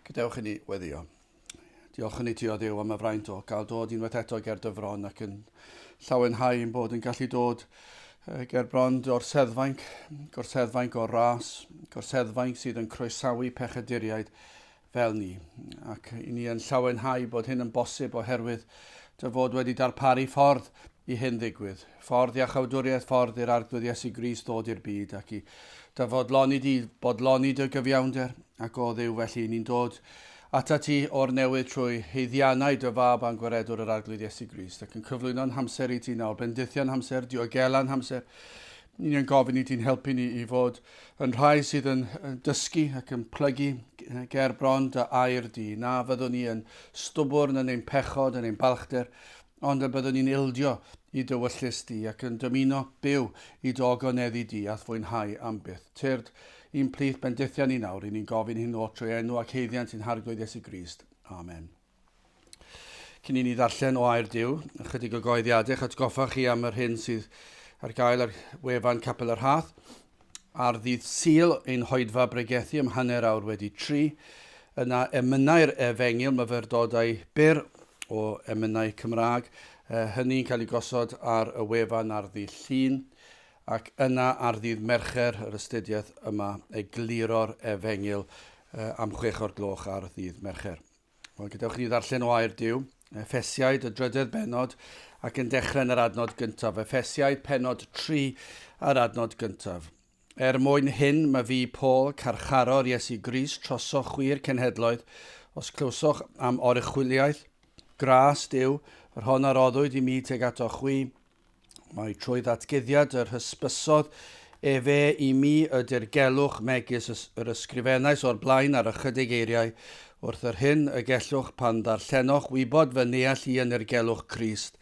Gadewch i ni weddio. Diolch yn ei ti o Dduw am y fraint o gael dod unwaith eto ger dyfron ac yn llawenhau yn bod yn gallu dod ger brond o'r gorseddfainc o'r ras, gorseddfainc sydd yn croesawu pechaduriaid fel ni. Ac i ni yn llawenhau bod hyn yn bosib oherwydd dy fod wedi darparu ffordd i hyn ddigwydd. Ffordd i achawdwriaeth, ffordd i'r arglwydd Iesu Grist ddod i'r byd ac i dy fodloni di, bodloni dy gyfiawnder ac o Dduw felly ni'n dod ata ti o'r newydd trwy heiddiannau dy fab a'n gwaredwr yr arglwydd Iesu Grist ac yn cyflwyno'n hamser i ti nawr, bendithiau'n hamser, diogelan hamser. Ni'n gofyn i ti'n helpu ni i fod yn rhai sydd yn dysgu ac yn plygu ger brond y air di. Na fyddwn ni yn stwbwrn yn ein pechod, yn ein balchder, ond y byddwn ni'n ildio i dywyllus di ac yn dymuno byw i dogoneddu di a fwynhau am byth. Tyrd un plith bendithiau ni nawr, i ni'n gofyn hyn o trwy enw ac heiddiant i'n harglwydd Iesu Grist. Amen. Cyn i ni ddarllen o air Duw, ychydig o goeddiadau, atgoffach chi am yr hyn sydd ar gael ar wefan Nghapel yr Rhath. Ar ddydd Sul ein hoedfa bregethu am hanner awr wedi 3. Yna emynau'r Efengyl, myfyrdodau byr o emynau Cymraeg. Hynny'n cael ei gosod ar y wefan ar ddydd Llun. Ac yna ar ddydd Mercher yr astudiaeth yma Egluro'r Efengyl am 6 ar ddydd Mercher. Wel, gadewch ni ddarllen o air Duw, Effesiaid y 3 benod ac yn dechrau yn yr adnod gyntaf. Effesiaid penod 3 ar adnod gyntaf. Mwyn hyn mae fi Paul, carcharor Iesu Grist, trosoch wir cenhedloedd, os clywsoch am oruchwyliaeth, gras Duw, yr hon aroddwyd i mi teg ato chwi, mae trwy ddatgyddiad yr hysbysodd efe i mi y dirgelwch megis yr ysgrifennais o'r blaen ar ychydig eiriau wrth yr hyn y gellwch pan ddarllenoch wybod fy neall i yn irgelwch Crist.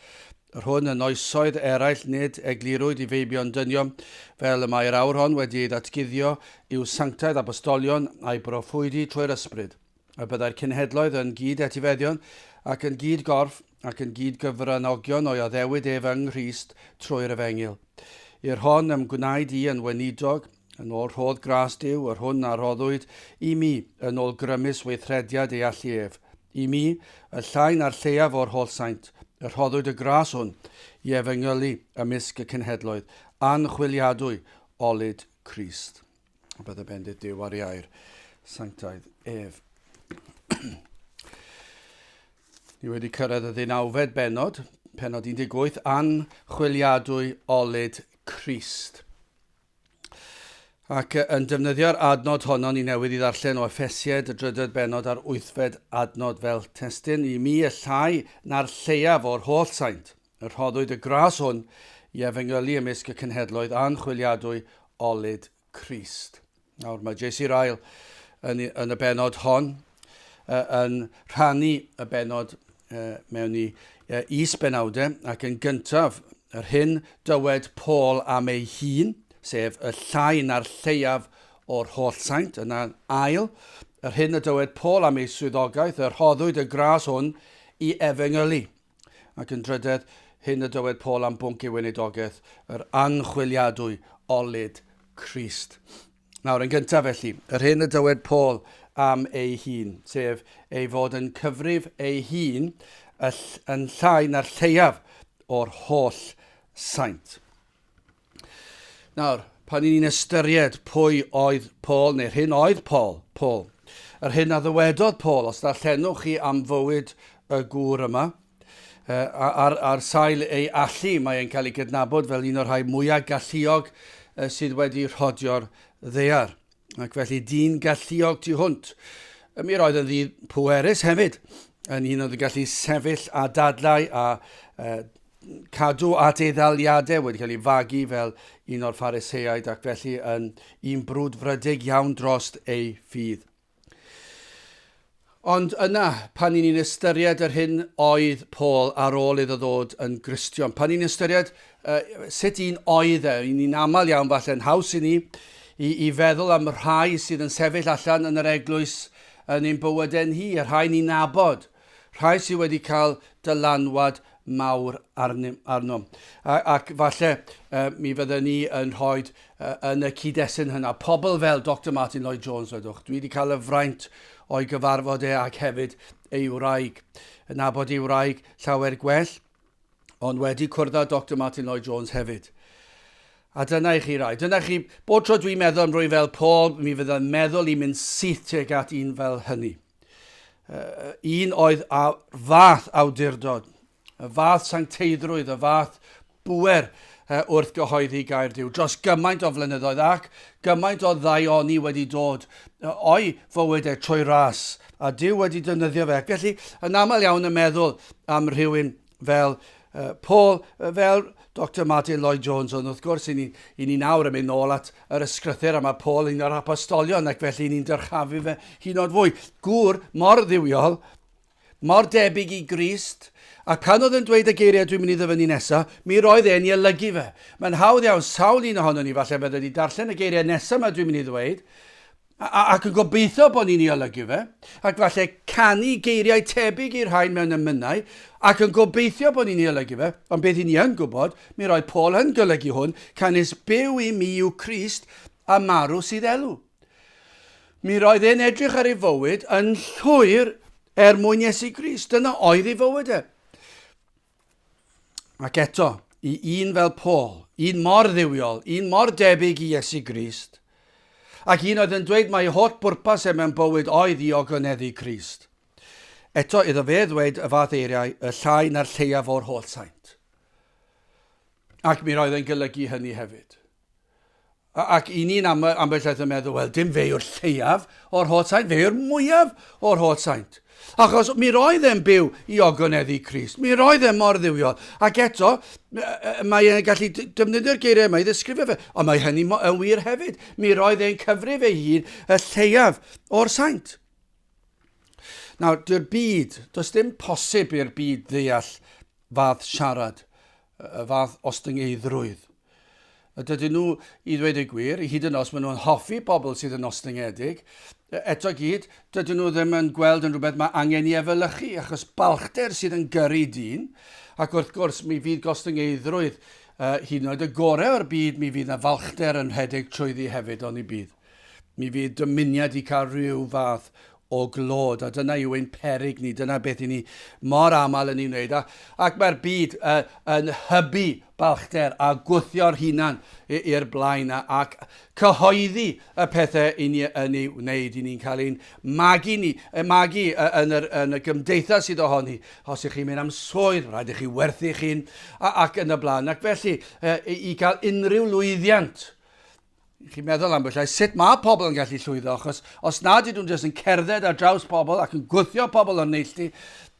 Yr hwn yn oesoedd eraill nid eglurwyd i feibion dynion fel y mae'r awr hon wedi ei ddatgyddio i'w sanctaidd apostolion a'i broffwydi trwy'r ysbryd. Y byddai'r cynhedloedd yn gyd etifeddion ac yn gyd gorff ac yn gyd gyfranogion o'i addewid ef yng Nghrist trwy'r Efengyl. I'r hon ymgwnaed i yn wenidog, yn ôl rhodd gras Duw, yr hwn a roddwyd i mi yn ôl grymus weithrediad ei allu ef. I mi, y llain a'r lleiaf o'r holl saint, y rhoddwyd y gras hwn i efengylu ymysg y cynhedloedd, Anchwiliadwy, Olud, Crist. Byddai bendith Duw ar ei air, sanctaidd ef. Ni wedi cyrraedd y 19 benod, penod 18, Anchwiliadwy, Olud, Crist. Ac yn defnyddio'r adnod honno ni newydd i ddarllen o Effesiaid y 3 benod ar 8 adnod fel testyn. I mi y llai na'r lleiaf o'r holl saint, y rhoddwyd y gras hwn i efengylu ymysg y cynhedloedd Anchwiliadwy, Olud, Crist. Nawr mae Iesu'r ail yn y benod hon yn rhannu y benod mewn i is-benawdau ac yn gyntaf yr hyn dywed Paul am ei hun, sef y llai na'r lleiaf o'r holl saint, yna'n ail. Yr hyn y dywed Paul am ei swyddogaeth, yr rhoddwyd y gras hwn i efengylu. Ac yn drydedd, hyn y dywed Paul am bwnc ei weinidogaeth, yr Anchwiliadwy, Olud, Crist. Nawr, yn gyntaf felly, yr hyn y dywed Paul am ei hun, sef ei fod yn cyfrif ei hun yn llai na'r lleiaf o'r holl saint. Nawr, pan ni'n ystyried pwy oedd Paul, neu'r hyn oedd Paul, yr hyn a ddywedodd Paul, os darllenwch chi am fywyd y gŵr yma, ar sail ei allu, mae e'n cael ei gydnabod fel un o'r rhai mwyaf galluog sydd wedi rhodio'r ddaear. Ac felly dyn galluog tu hwnt. Mi roedd yn ddydd pwerus hefyd, yn un oedd yn gallu sefyll a dadlau a cadw at ei ddaliadau wedi cael ei fagu fel un o'r Phariseaid ac felly yn un brwd frydig iawn drost ei ffydd. Ond yna, pan ni'n ystyried yr hyn oedd Paul ar ôl iddo ddod yn Gristion, pan ni'n ystyried sut un oedd ni'n aml iawn falle'n haws i ni i feddwl am rhai sydd yn sefyll allan yn yr eglwys yn ein bywydau hi, y rhai ni'n nabod, rhai sydd wedi cael dylanwad mawr arno. Ac falle mi fyddwn ni yn rhoi yn y cyd-destun hynna. Pobl fel Dr Martin Lloyd-Jones wedwch. Dwi wedi cael y fraint o'i gyfarfod ac hefyd ei wraig. Nabod ei wraig llawer gwell, ond wedi cwrdd â Dr Martin Lloyd-Jones hefyd. A dyna i chi rai. Dyna chi, bod tro dwi'n meddwl am rwy fel Paul, mi fydda'n meddwl i mynd syth tuag at un fel hynny. Un oedd a fath awdurdod, y fath sancteiddrwydd, y fath bwer wrth gyhoeddi gair Duw. Dros gymaint o flynyddoedd ac gymaint o ddaioni wedi dod o'i fywyd trwy ras, a Duw wedi defnyddio fe. Felly, yn aml iawn yn meddwl am rhywun fel Paul, fel Dr Martin Lloyd-Jones, ond wrth gwrs i ni nawr yn mynd nôl at yr ysgrythyr am y Paul un o'r apostolion, ac felly ni'n dyrchafu fe hyd oed fwy. Gŵr mor ddiwiol, mor debyg i Crist, a pan oedd yn dweud y geiriau dwi'n mynd i ddyfynu nesaf, mi roedd e'n i olygu fe. Mae'n hawdd iawn, sawl un ohono ni falle bydde wedi darllen y geiriau nesaf yma dwi'n mynd i ddweud, ac yn gobeithio bod ni'n ei olygu fe, ac falle canu geiriau tebyg i'r rhain mewn ymynau, ac yn gobeithio bod ni'n ei olygu fe, ond beth i ni yn gwybod, mi roedd Paul yn golygu hwn, canys byw i mi yw Crist a marw sydd elw. Mi roedd e'n edrych ar ei fywyd yn llwyr mwyn Iesu Crist, dyna oedd ei fywyd e. Ac eto, i un fel Paul, un mor ddiwiol, un mor debyg i Iesu Crist, ac un oedd yn dweud mae holl bwrpas mewn bywyd oedd i ogoneddu Crist. Eto, iddo fe ddweud y fath eiriau, y llai na'r lleiaf o'r holl saint. Ac mi roedd e'n golygu hynny hefyd. Ac i ni'n ambell yn meddwl, wel, dim fe yw'r lleiaf o'r holl saint, fe yw'r mwyaf o'r holl saint. Achos mi roedd e'n byw i ogoneddu Crist. Mi roedd e'n mor ddiwiol. Ac eto, mae e'n gallu defnyddio'r geiriau yma i ddisgrifio fe. Ond mae hynny yn wir hefyd. Mi roedd e'n cyfrif ei hun y lleiaf o'r saint. Nawr, dy'r byd, does dim posib i'r byd ddeall fath siarad, y fath ostyngeidrwydd. Dydyn nhw, i ddweud y gwir, i hyd yn os maen nhw'n hoffi pobl sydd yn ostyngedig, eto gyd, dydyn nhw ddim yn gweld yn rhywbeth mae angen i efelychu, achos balchder sydd yn gyrru dyn, ac wrth gwrs mi fydd gostyngeidrwydd hyd yn oed y gorau o'r byd, mi fydd na falchder yn rhedeg trwyddi hefyd o'n i bydd. Mi fydd dymuniad i cael rhyw fath o glod, a dyna yw ein peryg ni, dyna beth i ni mor aml yn ei wneud. Ac mae'r byd yn hybu balchder a gwthio'r hunan i'r blaen ac cyhoeddi y pethau yn ei wneud. I ni'n cael ein magu yn y gymdeithas sydd ohoni. Os ych chi'n mynd am swydd, rhaid i chi werthu chi'n ac yn y blaen. Ac felly, i gael unrhyw lwyddiant, chi'n meddwl am bwyllai, sut mae pobl yn gallu llwyddo, achos os nad ydyn nhw'n jyst yn cerdded ar draws pobl ac yn gwthio pobl o'r neilltu,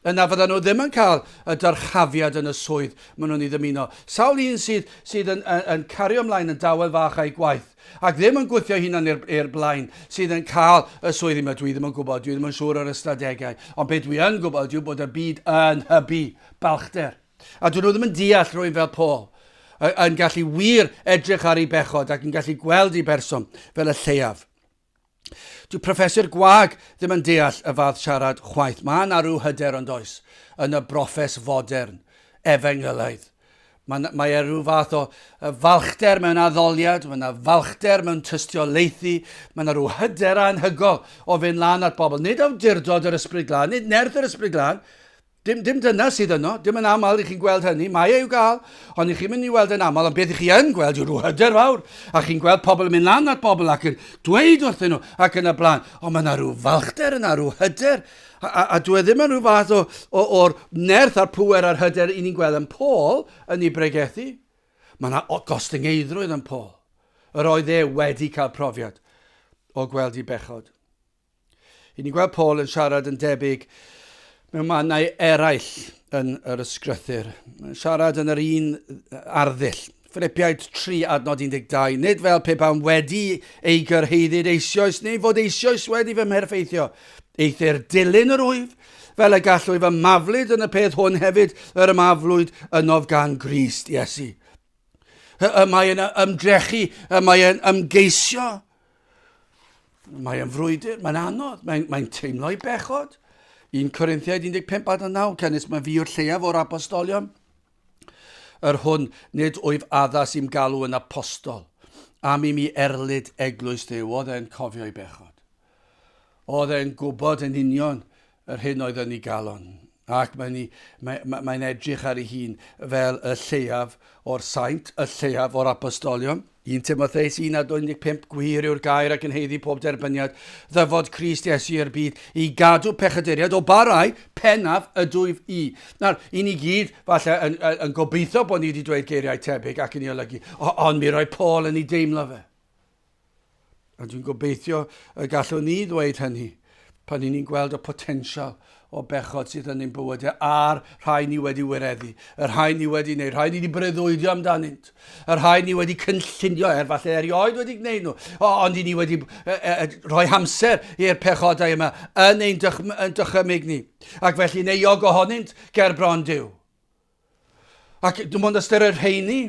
yna fydden nhw ddim yn cael y dyrchafiad yn y swydd maen nhw'n ei ddymuno. Sawl un sydd yn cario ymlaen yn dawel fach a'i gwaith, ac ddim yn gwthio hunan i'r blaen, sydd yn cael y swydd yma, dwi ddim yn gwybod, dwi ddim yn siŵr o'r ystadegau, ond beth dwi yn gwybod yw bod y byd yn hybu balchder. A dyn nhw ddim yn deall rhywun fel Paul, yn gallu wir edrych ar ei bechod ac yn gallu gweld ei berson fel y lleiaf. Dyw Profesor Gwag ddim yn deall y fath siarad chwaith. Mae yna rhyw hyder ond oes yn y broffes fodern, Efengylaidd. Mae rhyw fath o falchder mewn addoliad, mae yna falchder mewn tystiolaethu, mae yna rhyw hyder anhygol o fynd lan at bobl. Nid awdurdod yr ysbryd glân, nid nerth yr ysbryd glân, dim dyna sydd yno, dim yn aml i chi'n gweld hynny, mae i'w gael, ond i chi'n mynd i weld yn aml, ond beth i chi yn gweld yw rhyw hyder fawr, a chi'n gweld pobl yn mynd lan at bobl ac yn dweud wrthyn nhw ac yn y blaen, ond mae yna rhyw falchder yna, rhyw hyder, a dwi ddim yn rhyw fath o'r nerth a'r pŵer a'r hyder i ni'n gweld yn Paul yn ei bregethu. Mae yna gostyngeidrwydd yn Paul, yr oedd e wedi cael profiad o gweld ei bechod. I ni'n gweld Paul yn siarad yn debyg mewn mannau eraill yn yr ysgrythyr. Siarad yn yr un arddull. Philippiaid 3 adnod 12. Nid fel pe pan wedi ei gyrheiddyd eisoes, neu fod eisoes wedi fy mherffeithio. Eithir dilyn yr wyf, fel y gallwy fy maflyd yn y peth hwn hefyd, yr ymaflwyd ynof gan Crist Iesu. Mae e'n ymdrechu, mae e'n ymgeisio. Mae e'n frwydr, mae'n anodd, mae'n teimlo i bechod. 1 Corinthiaid 15:9, cynnes mae fi yw'r lleiaf o'r apostolion. Hwn nid wyf addas i'm galw yn apostol, am i mi erlyd eglwys Duw, oedd e'n cofio ei bechod. Oedd e'n gwybod yn union hyn oedd yn ei galon. Ac mae'n edrych ar ei hun fel y lleiaf o'r saint, y lleiaf o'r apostolion. 1 Timotheus 1:15, gwir yw'r gair ac yn heiddi pob derbyniad, ddyfod Crist Iesu i'r byd, i gadw pechaduriad o barau pennaf ydwyf i. Nawr, i ni gyd, falle, yn gobeithio bod ni wedi dweud geiriau tebyg ac yn ei olygu, ond mi roi Paul yn ei deimlo fe. A dwi'n gobeithio y gallwn ni ddweud hynny pan ni'n gweld y potensial o bechod sydd yn ein bywydau a'r rhai ni wedi wireddu, y rhai ni wedi wneud, rhai ni wedi breuddwydio amdanynt, y rhai ni wedi cynllunio, falle erioed wedi gwneud nhw, ond ni wedi rhoi hamser i'r pechodau yma yn ein dychymyg ni. Ac felly neuog ohonynt ger bron Duw. Ac dwi'n mwyn ystyried rheini,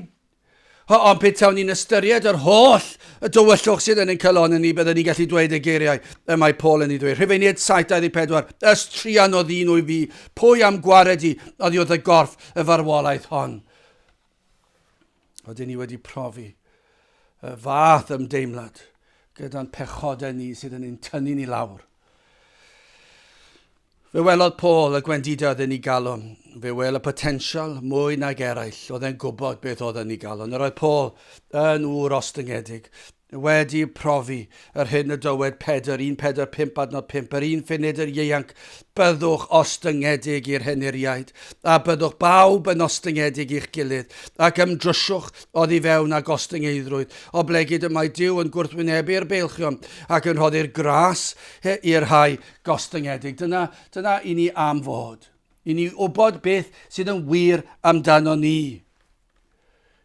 ond pe tawn ni'n ystyried yr holl y dywyllwch sydd yn ein cylon ni, byddwn ni'n gallu dweud y geiriau y mae Paul yn ei dweud. Rhufeiniad 7:24, ys trian o ddyn o'i fi, pwy am gwared i, oddi oedd y gorff y farwolaeth hon. Oedden ni wedi profi y fath ymdeimlad gyda'n pechodau ni sydd yn ein tynnu ni lawr. Fe welodd Paul y gwendidau oedd yn ei galon. Fe wel y potensial mwy nag eraill. Oedd e'n gwybod beth oedd yn ei galon. Yr oedd Paul yn ŵr ostyngedig wedi profi yr hyn y dywed Pedr 1:4-5, yr un funud yr ieuanc, byddwch ostyngedig i'r henuriaid, a byddwch bawb yn ostyngedig i'ch gilydd, ac ymdryswch oddi fewn ag ostyngeidrwydd, o ble gyda mae Duw yn gwrthwynebu'r beilchion, ac yn rhoddi'r gras i'r rhai gostyngedig. Dyna i ni am fod. I ni wybod beth sydd yn wir amdano ni.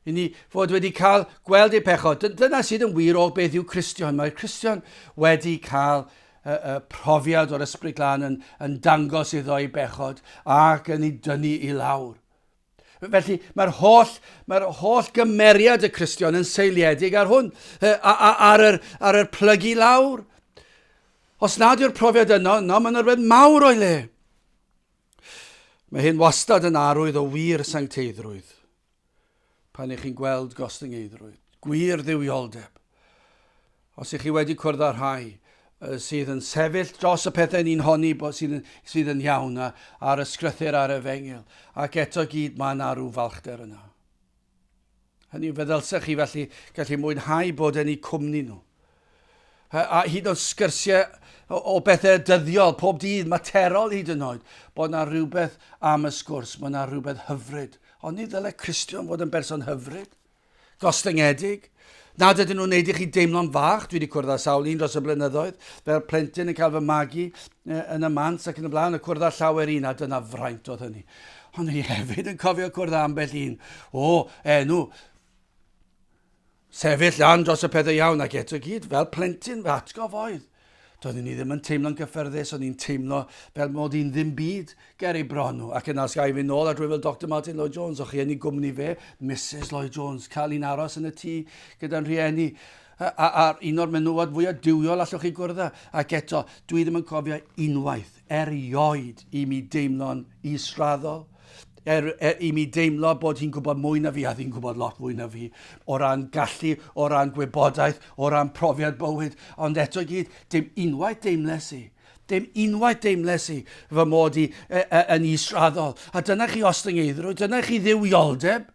I ni fod wedi cael gweld eu pechod. Dyna sydd yn wir o beth yw Cristion. Mae'r Cristion wedi cael y profiad o'r Ysbryd Glân yn dangos iddo ei bechod ac yn ei dynnu i lawr. Felly mae'r holl gymeriad y Cristion yn seiliedig ar hwn, ar yr plygu lawr. Os nad yw'r profiad yno, mae'n rhywbeth mawr o'i le. Mae hyn wastad yn arwydd o wir sancteiddrwydd. Pan ych chi'n gweld gostyngeidrwydd, gwir ddiwioldeb. Os ych chi wedi cwrdd â rhai sydd yn sefyll dros y pethau ni'n honni sydd yn iawn ar ysgrythyr ar Efengyl, ac eto gyd mae yna rhyw falchder yna. Hynny fe ddylsech chi felly gallu mwynhau bod yn eu cwmni nhw. A hyd o sgyrsiau o bethau dyddiol, pob dydd, materol hyd yn oed, bod yna rhywbeth am y sgwrs, bod yna rhywbeth hyfryd. Ond ni ddyle Cristion fod yn berson hyfryd, gostyngedig. Nad ydyn nhw'n neud i chi deimlo'n fach. Dwi wedi cwrdd â sawl un dros y blynyddoedd, fel plentyn yn cael fy magu yn y mans ac yn y blaen, y cwrdd â llawer un, a dyna fraint oedd hynny. Ond ni hefyd yn cofio cwrdd â ambell un. Enw, sefyll lan dros y pethau iawn ac eto gyd, fel plentyn, fe atgof oedd. Doeddwn ni ddim yn teimlo'n gyffyrddus, o'n i'n teimlo fel mod i'n ddim byd ger ei bron nhw. Ac yna sgai fi nôl a drwy fel Dr Martin Lloyd Jones, o'ch chi yn ei gwmni fe, Mrs Lloyd Jones, cael un aros yn y tŷ gyda'n rhieni. A un o'r menywod fwyaf diwiol allwch chi gwrdd. Ac eto, dwi ddim yn cofio unwaith, erioed i mi deimlo'n israddol. I mi deimlo bod hi'n gwybod mwy na fi, a ddi'n gwybod lot mwy na fi, o ran gallu, o ran gwybodaeth, o ran profiad bywyd, ond eto gyd, dim unwaith deimles i. Dim unwaith deimles i fy mod i yn israddol. A dyna chi ostyngeidrwydd, dyna chi ddiwioldeb,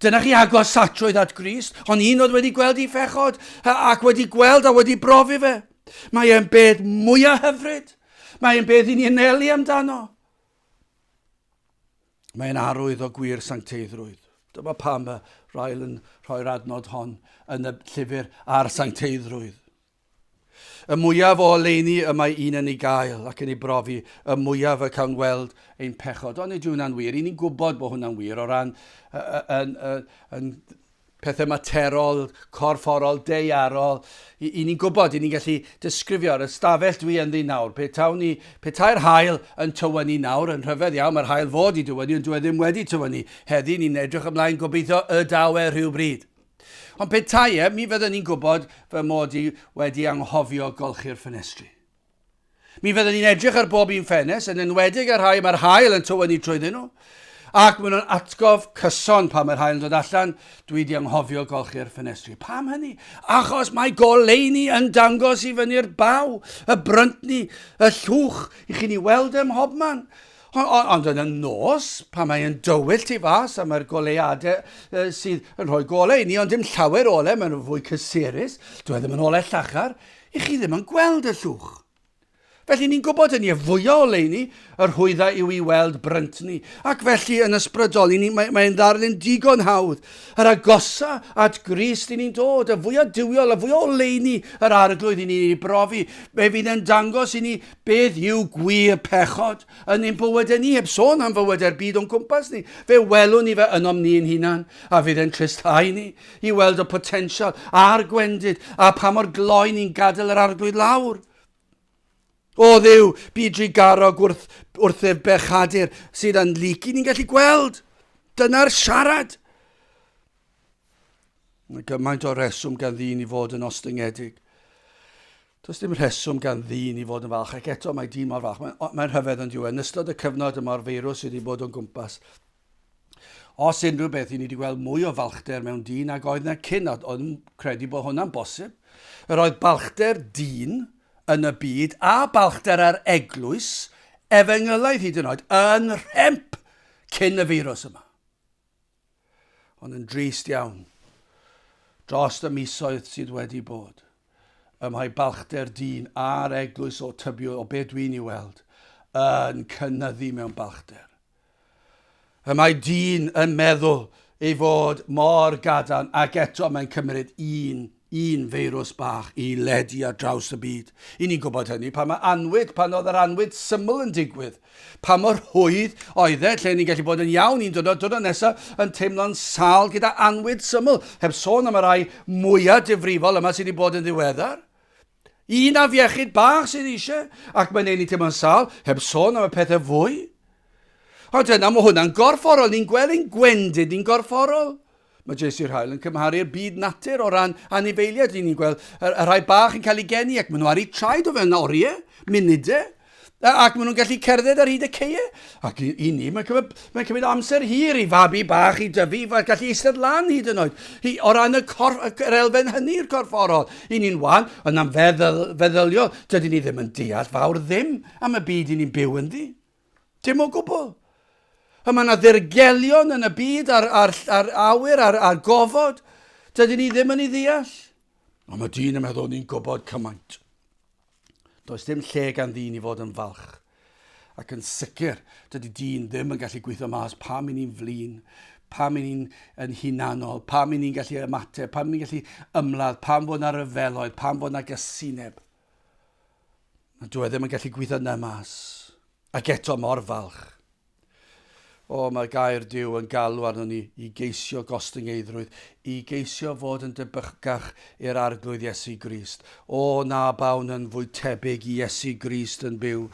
dyna chi agosatrwydd at Grist, ond un oedd wedi gweld ei phechod, ac wedi gweld a wedi brofi fe. Mae e'n beth mwyaf hyfryd, mae e'n beth i ni anelu amdano. Mae'n arwydd o gwir sancteiddrwydd. Dyma pam y Rhael yn rhoi'r adnod hon yn y llyfr ar sancteiddrwydd. Y mwyaf o oleuni y mae un yn ei gael ac yn ei brofi, y mwyaf y cael weld ein pechod. Ond nid yw hwnna'n wir. I ni'n gwybod bod hwnna'n wir o ran pethau materol, corfforol, deiarol. I ni'n gwybod, i ni'n gallu disgrifio ar y stafell dwi yn ddyn nawr. Petai'r hael yn tywynnu nawr, yn rhyfedd iawn, mae'r hael fod i tywynnu, ond dwi ddim wedi tywynnu. Heddi ni'n edrych ymlaen gobeithio y dawer rhywbryd. Ond petai mi fyddwn ni'n gwybod fy mod i wedi anghofio golchi'r ffenestri. Mi fyddwn ni'n edrych ar bob un ffenest, yn enwedig ar rhai mae'r hael yn tywynnu trwyddyn nhw. Ac maen nhw'n atgof cyson pan mae'r hael yn dod allan, dwi wedi anghofio golchi'r ffenestri. Pam hynny? Achos mae goleuni yn dangos i fyny'r baw, y bryntni, y llwch, i chi'n ei weld ym hobman. Ond yn y nos, pan mae'n dywyll tu fas, a mae'r goleadau sydd yn rhoi goleuni, ond dim llawer ole, mae'n fwy cysurus, dwi ddim yn ole llachar, i chi ddim yn gweld y llwch. Felly ni'n gwybod hynny, fwy o oleuni, yr hwydda yw i weld brynt ni. Ac felly yn ysbrydoli ni, mae'n ddarlun digon hawdd. Yr agosa at Crist i ni'n dod, y fwy o diwiol, y fwy o oleuni yr arglwydd i ni'n brofi. Fe fydd yn dangos i ni beth yw gwir pechod yn ein bywydau ni, heb sôn am fywydau'r byd o'n cwmpas ni. Fe welwn ni fe ynom ni'n hunan, a fydd yn tristhau ni i weld y potensial a'r gwendid, a pa mor gloi ni'n gadael yr arglwydd lawr. O ddiw, byd garog wrthef bechadur sydd yn lyc i ni'n gallu gweld. Dyna'r siarad. Mae gymaint o reswm gan ddyn i fod yn ostyngedig. Does dim reswm gan ddyn i fod yn falch, ac eto mae dyn mor falch. Mae'n rhyfedd yn diwedd. Yn ystod y cyfnod yma'r feirws sydd wedi bod o'n gwmpas. Os unrhyw beth i ni wedi gweld mwy o falchder mewn dyn ac oedd yna cyn, oedd credu bod hwnna'n bosib. Yr oedd balchder dyn yn y byd a balchder ar eglwys, Efengylaidd hyd yn oed, yn rhemp cyn y feirws yma. Ond yn drist iawn, dros y misoedd sydd wedi bod, y mae balchder dyn a'r eglwys o tybio o beth dwi'n ei weld, yn cynyddu mewn balchder. Y mae dyn yn meddwl ei fod mor gadarn ac eto mae'n cymryd un feirws bach i ledu ar draws y byd. I ni'n gwybod hynny pan oedd yr anwyd syml yn digwydd. Pa mor hwydd oedd lle ni'n gallu bod yn iawn i'n dod o nesaf yn teimlo'n sal gyda anwyd syml. Heb sôn am y rai mwyaf difrifol yma sydd wedi bod yn ddiweddar. Un af iechyd bach sydd eisiau ac mae'n ei ni teimlo'n sal, heb sôn am y pethau fwy. Ond dyna mae hwnna'n gorfforol. Ni'n gweld ein gwendid ni'n gorfforol. Mae J.C. Rhael yn cymharu'r byd natur o ran anifeiliaid. Ni'n gweld y rhai bach yn cael ei geni ac maen nhw ar ei traed o fewn oriau, munudau, ac maen nhw'n gallu cerdded ar hyd y ceau. Ac i ni, mae'n cymryd amser hir i fabi bach i dyfu, mae'n gallu eistedd lan hyd yn oed. O ran yr elfen hynny'r corfforol. I ni'n wan, ond am feddyliol, dydyn ni ddim yn deall fawr ddim am y byd i ni'n byw yn ddi. Dim o gwbl. Mae yna ddirgelion yn y byd ar awyr, ar gofod. Dydyn ni ddim yn ei ddeall. Ond mae dyn yn meddwl ni'n gwybod cymaint. Does dim lle gan ddyn i fod yn falch. Ac yn sicr, dydy dyn ddim yn gallu gweithio mas pam i ni'n flin, pam i ni'n hunanol, pam i ni'n gallu ymateb, pam i ni'n gallu ymladd, pam fod yna ryfeloedd, pam fod yna gysineb. Dwi ddim yn gallu gweithio yna mas. Ac eto mor falch. O, mae gair Duw yn galw arno ni i geisio gostyngeidrwydd, i geisio fod yn debycach i'r arglwydd Iesu Grist. O, na bawn yn fwy tebyg i Iesu Grist yn byw,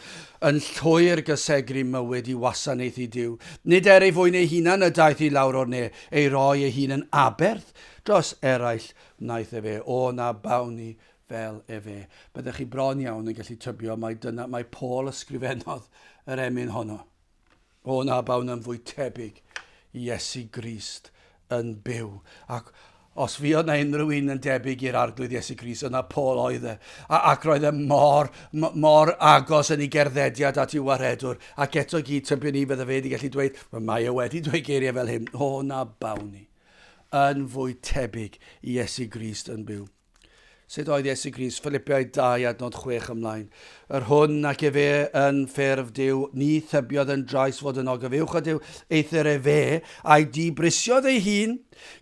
yn llwyr gysegri mywyd i wasanaethu Duw. Nid ei fwy neu hunan y daeth i lawr o'r ne, ei roi ei hun yn aberth dros eraill wnaeth e fe. O, na bawn ni fel e fe. Byddech chi bron iawn yn gallu tybio, mae Paul ysgrifennodd yr emyn honno. O na bawn yn fwy tebyg i Iesu Grist yn byw. Ac os fi oedd na unrhyw un yn debyg i'r arglwydd Iesu Grist, yna Paul oedd e. Ac roedd e mor agos yn ei gerddediad at ei waredwr. Ac eto gyd tybio ni fydde fe wedi gallu dweud, mae e wedi dweud geiriau fel hyn. O na bawn ni yn fwy tebyg i Iesu Grist yn byw. Sut oedd Iesu Grist, Philippiau 2 adnod 6 ymlaen. Yr hwn ac e fe yn ffurf Duw, ni thybiodd yn drais fod yn ogofywch o Duw, eithir e fe, a'i dibrisiodd ei hun,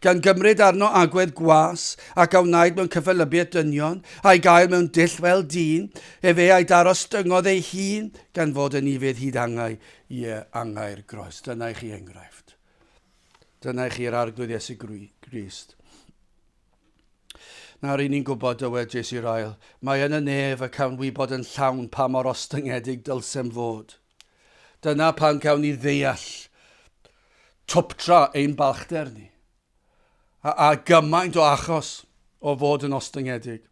gan gymryd arno agwedd gwas, ac a wnaed mewn cyffelybiad dynion, a'i gael mewn dill fel dyn, e fe a'i daros dyngodd ei hun, gan fod yn ifydd hyd angau i angau'r groes. Dyna i chi enghraifft. Dyna i chi'r arglwydd Iesu Grist. Nawr i ni'n gwybod dywed J.C. Rhael, mae yn y nef y cawn wybod yn llawn pa mor ostyngedig dylsem fod. Dyna pan cawn ni ddeall twptra ein balchder ni. A gymaint o achos o fod yn ostyngedig.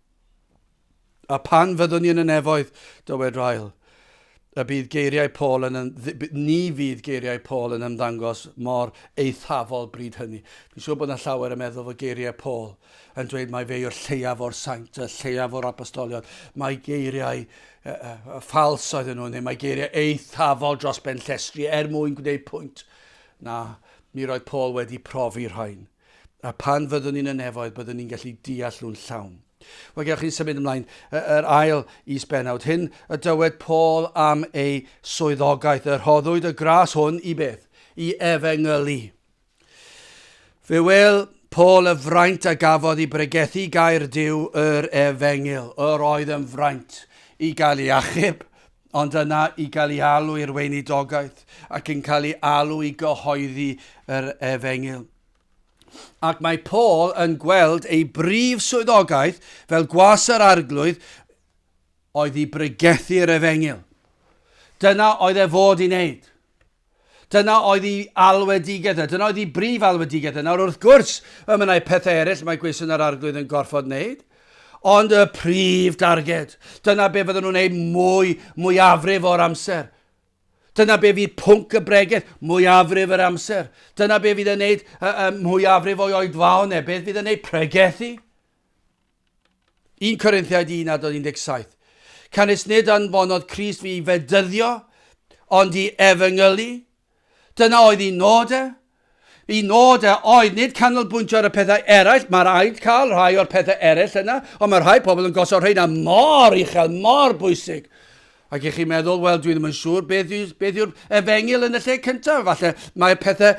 A pan fyddwn ni yn y nefoedd, dywed Rhael, y bydd geiriau Paul ni fydd geiriau Paul yn ymddangos mor eithafol bryd hynny. Fi'n siŵr bod yna llawer yn meddwl fod geiriau Paul yn dweud mae fe yw'r lleiaf o'r saint, y lleiaf o'r apostolion. Mae geiriau ffals oedden nhw, neu mae geiriau eithafol dros ben llestri mwyn gwneud pwynt. Na, mi roedd Paul wedi profi'r rhain. A pan fyddwn ni'n y nefoedd, byddwn ni'n gallu deall nhw'n llawn. Wel, gewch chi'n symud ymlaen, yr ail is-benawd. Hyn y dywed Paul am ei swyddogaeth. Yr rhoddwyd y gras hwn i beth? I efengylu. Fe wel Paul y fraint a gafodd i bregethu gair Duw yr Efengyl. Yr oedd yn fraint i gael ei achub, ond yna i gael ei alw i'r weinidogaeth ac yn cael ei alw i gyhoeddi yr Efengyl. Ac mae Paul yn gweld ei brif swyddogaeth fel gwas yr arglwydd oedd i bregethu'r Efengyl. Dyna oedd e fod i wneud. Dyna oedd ei alwedigaeth. Dyna oedd ei brif alwedigaeth. Nawr wrth gwrs, mae yna pethau eraill mae gweision yr arglwydd yn gorfod wneud. Ond y prif darged. Dyna be fydden nhw'n wneud mwyafrif o'r amser. Dyna be fydd pwnc y bregaeth, mwyafrif yr amser. Dyna be fydd yn wneud mwyafrif o'i oedfawn neu beth fydd yn wneud pregethu. 1 Corinthiaid 1:17. Canis nid anfonodd Crist fi i fedyddio, ond i efengylu. Dyna oedd ei nodau. Ei nodau oedd nid canolbwyntio ar y pethau eraill. Mae rhaid cael rhai o'r pethau eraill yna, ond mae rhai pobl yn gosod rhaid mor uchel, mor bwysig. Ac eich chi'n meddwl, wel, dwi ddim yn siŵr beth yw'r Efengyl yn y lle cyntaf. Falle mae pethau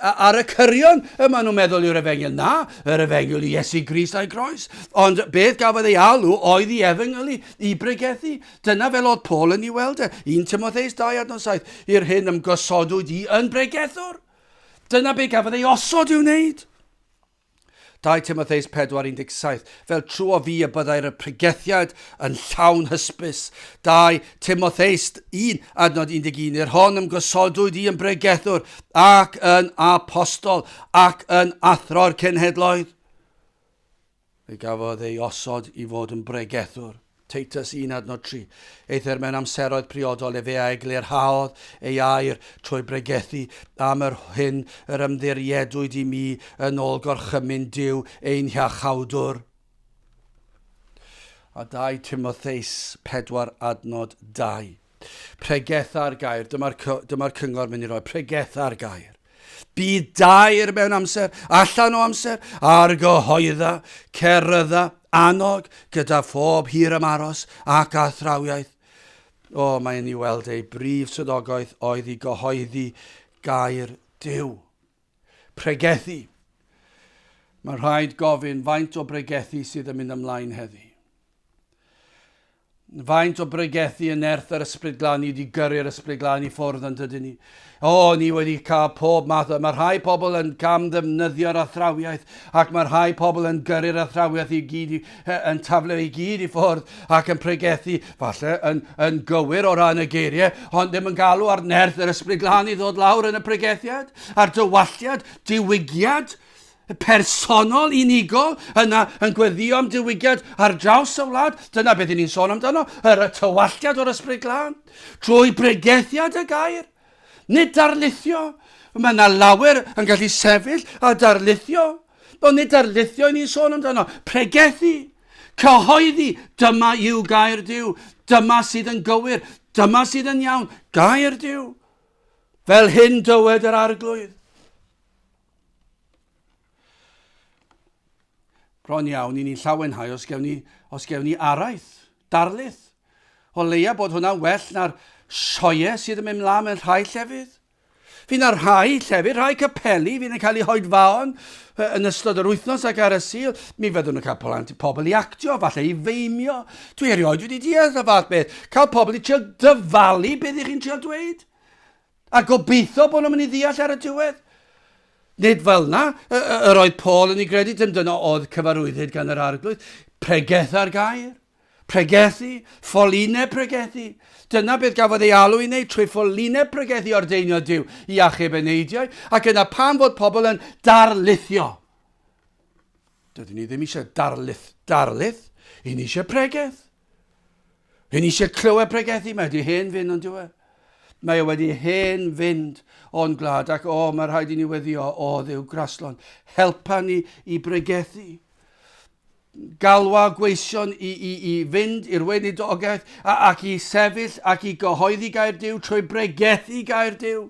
ar y cyrion yma nhw'n meddwl yw'r Efengyl. Na, yr Efengyl i Iesu Grist a'i groes. Ond beth gafodd ei alw oedd i Efengyl i bregethu. Dyna fel oedd Paul yn ei weld e. 1 Timotheus 2:7. I'r hyn ymgosodwyd i yn bregethwr. Dyna beth gafodd ei osod i'w wneud. 2 Timotheus 4:17. Fel trw o fi y byddai'r pregethiad yn llawn hysbys. 2 Timotheus 1:11. I'r hon ymgosodwyd i yn bregethwr ac yn apostol ac yn athro'r cenhedloedd. Fe gafodd ei osod i fod yn bregethwr. Titus 1:3. Eithir mewn amseroedd priodol fe a eglurhaodd ei air trwy bregethu am yr hyn yr ymddiriedwyd i mi yn ôl gorchymyn Duw ein hiachawdwr. A 2 Timotheus 4:2. Pregetha'r gair. Dyma'r cyngor mynd i roi. Pregetha'r gair. Bydd dair mewn amser, allan o amser, ar gyhoedda, cerydda, annog, gyda phob hir ymaros ac athrawiaeth. O, mae'n ei weld ei brif swyddogaeth oedd i gyhoeddi gair Duw. Pregethu. Mae rhaid gofyn faint o bregethu sydd yn mynd ymlaen heddi. Faint o bregethu yn erth yr ysbryd glân i wedi gyrru'r ysbryd glân i ffwrdd yn dydyn ni. O, ni wedi cael pob math. Mae rhai pobl yn cam ddefnyddio'r athrawiaeth ac mae rhai pobl yn gyrru'r athrawiaeth i gyd, yn taflu i gyd i ffwrdd ac yn pregethu, falle yn gywir o ran y geiriau, ond ddim yn galw ar nerth yr ysbryd glân i ddod lawr yn y pregethiad, ar dywalliad, diwygiad, personol, unigol, yna yn gweddio am diwygiad ar draws y wlad. Dyna beth ni'n sôn amdano, yr tywalliad o'r ysbryd glân, trwy bregethiad y gair. Nid darlithio. Mae yna lawer yn gallu sefyll a darlithio. Ond nid darlithio ni'n sôn amdano. Pregethu, cyhoeddi, dyma yw gair Duw. Dyma sydd yn gywir, dyma sydd yn iawn. Gair Duw. Fel hyn dywed yr arglwydd. Bron iawn, ni'n llawenhau os gewn ni araith, darlith. O leia bod hwnna well na'r sioe sydd yn mynd mlaen mewn rhai llefydd. Fy'n ar rhai llefydd, rhai capeli, fy'n cael ei hoedfaon yn ystod yr wythnos ac ar y sil. Mi fyddwn nhw'n cael pobl i actio, falle i feimio. Dwi erioed wedi deall y fath beth. Cael pobl i trio dyfalu beth ych chi'n trio dweud. A gobeithio bod nhw'n mynd i ddeall ar y diwedd. Nid fel na, yr oedd Paul yn ei gredu, dim dyna oedd cyfarwyddyd gan yr arglwydd. Pregetha'r gair, pregethu, ffolinau pregethu. Dyna beth gafodd ei alw i wneud trwy ffolinau pregethu o'r deinio Duw i achub y neidiau, ac yna pan fod pobl yn darlithio. Dydyn ni ddim eisiau darlith, i ni eisiau pregeth. Rydyn ni eisiau clywed pregethu, mae wedi hen fynd ond diwe. Mae wedi hen fynd o'n glad ac mae rhaid i ni weddio, Dduw graslon, helpa ni i bregethu. Galwa gweision i fynd i'r weinidogaeth ac i sefyll ac i gyhoeddi gair Duw trwy bregethu gair Duw.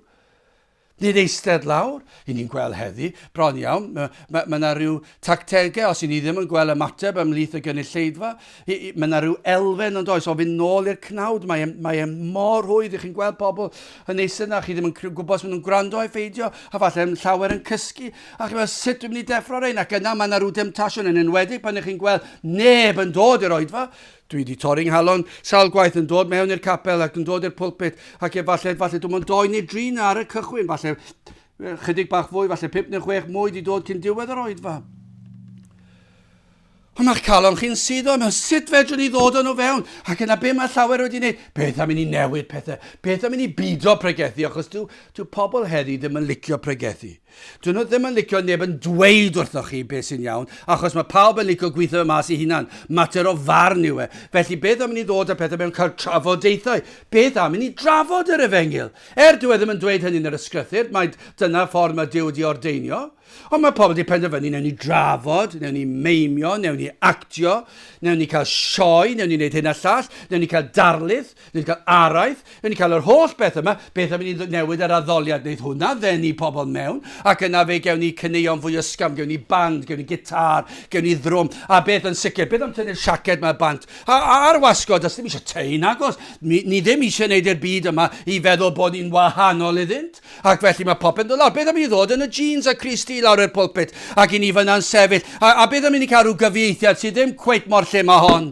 Nid eistedd lawr, i ni'n gweld heddi, bron iawn, mae yna rhyw tactegau, os i ni ddim yn gweld ymateb ymlith y gynulleidfa, mae yna rhyw elfen ond oes, o fynd nôl i'r cnawd, mae mor hwydd, i chi'n gweld pobl yn eistedd yna, chi ddim yn gwybod os maen nhw'n gwrando i ffeidio, a falle yn llawer yn cysgu, ac yma sut dwi'n mynd i deffro rein, ac yna mae yna rhyw demtasiwn yn enwedig pan ych chi'n gweld neb yn dod i'r oedfa. Dwi wedi torri'n halon sawl gwaith yn dod mewn i'r capel ac yn dod i'r pwlpit ac falle dwi'n mynd 2 neu 3 ar y cychwyn, falle chydig bach fwy, falle 5 neu 6 mwy wedi dod cyn diwedd yr oedfa. Ond mae'ch calon chi'n suddo, sut fedrwn ni ddod yn o fewn? Ac yna be mae llawer wedi wneud? Beth am i ni newid pethau? Beth am i ni bido pregethu? Achos dyw pobl heddi ddim yn licio pregethu. Dyn nhw ddim yn licio neb yn dweud wrthoch chi beth sy'n iawn, achos mae pawb yn licio gweithio mas i hunan. Mater o farn yw e. Felly beth am i ni ddod â pethau mewn cael trafodaethau? Beth am i ni drafod yr Efengyl? Dyw e ddim yn dweud hynny'n yr ysgrythyr, mae dyna ffordd mae Duw wedi ordeinio. Ond mae pobl wedi penderfynu, newn ni drafod, newn ni meimio, newn ni actio, newn ni cael sioe, newn ni wneud hyn a llall, newn ni cael darlith, newn ni cael araith, newn ni cael yr holl beth yma, beth am i ni newid yr addoliad, wneud hwnna, ddenu pobl mewn, ac yna fe gewn ni cyneuon fwy ysgam, gewn ni band, gewn ni gitar, gewn ni ddrwm, a beth yn sicr, beth am tynnu'r siaced mae'r band. A'r wasgod, os ddim eisiau tein agos, ni ddim eisiau wneud i'r byd yma i feddwl bod ni'n wahanol iddynt, ac felly mae popeth yn dod lawr. Beth am i ni ddod yn y jeans a Crist lawr i'r pwlpit ac i ni fyna'n sefyll a beth am i ni cael rhyw gyfieithiad sydd ddim cweit mor lle mae hon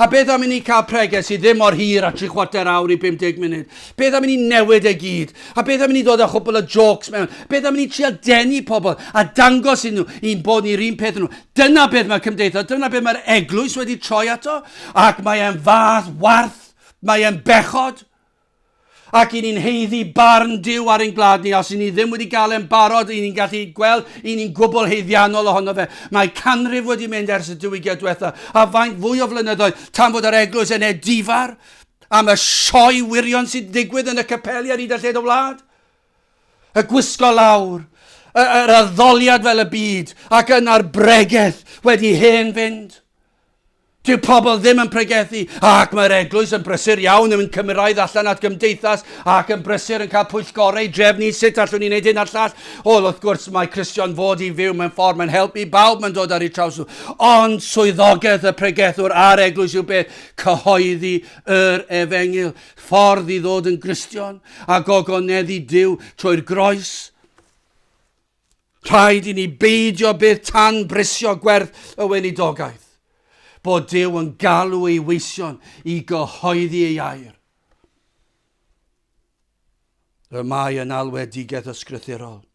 a beth am i ni cael pregeth sydd ddim mor hir a 3/4 awr i 50 munud, beth am i ni newid e gyd a beth am i ni ddod â chwbl o jokes mewn, beth am i ni trial denu pobl a dangos i nhw i'n bod ni'r un peth nhw. Dyna beth mae cymdeithas, dyna beth mae'r eglwys wedi troi ato ac mae'n fath warth, mae'n bechod. Ac i ni'n heiddi barn Duw ar ein glad ni, os i ni ddim wedi gael e'n barod, i ni'n gallu gweld, i ni'n gwbl heiddiannol ohono fe. Mae canrif wedi mynd ers y diwygiad diwetha, a faint fwy o flynyddoedd tan bod yr eglwys yn edifar am y sioe wirion sy'n digwydd yn y capeli ar hyd a lled o wlad. Y gwisgo lawr, yr addoliad fel y byd, ac yna'r bregeth wedi hen fynd. Dyw pobl ddim yn pregethu, ac mae'r eglwys yn brysur iawn yn cymryd allan at gymdeithas, ac yn brysur yn cael pwyllgorau drefnu sut allwn ni wneud hyn a'r llall. Wrth gwrs mae Cristion fod i fyw mewn ffordd, mae'n helpu bawb mae'n dod ar ei traws nhw. Ond swyddogaeth y pregethwr a'r eglwys yw beth? Cyhoeddi yr Efengyl, ffordd i ddod yn Gristion, a gogoneddu Duw trwy'r groes. Rhaid i ni beidio beth tan brisio gwerth y weinidogaeth. Bod Duw yn galw ei weision i gyhoeddi ei air. Y mae yn alwedigaeth ysgrythurol.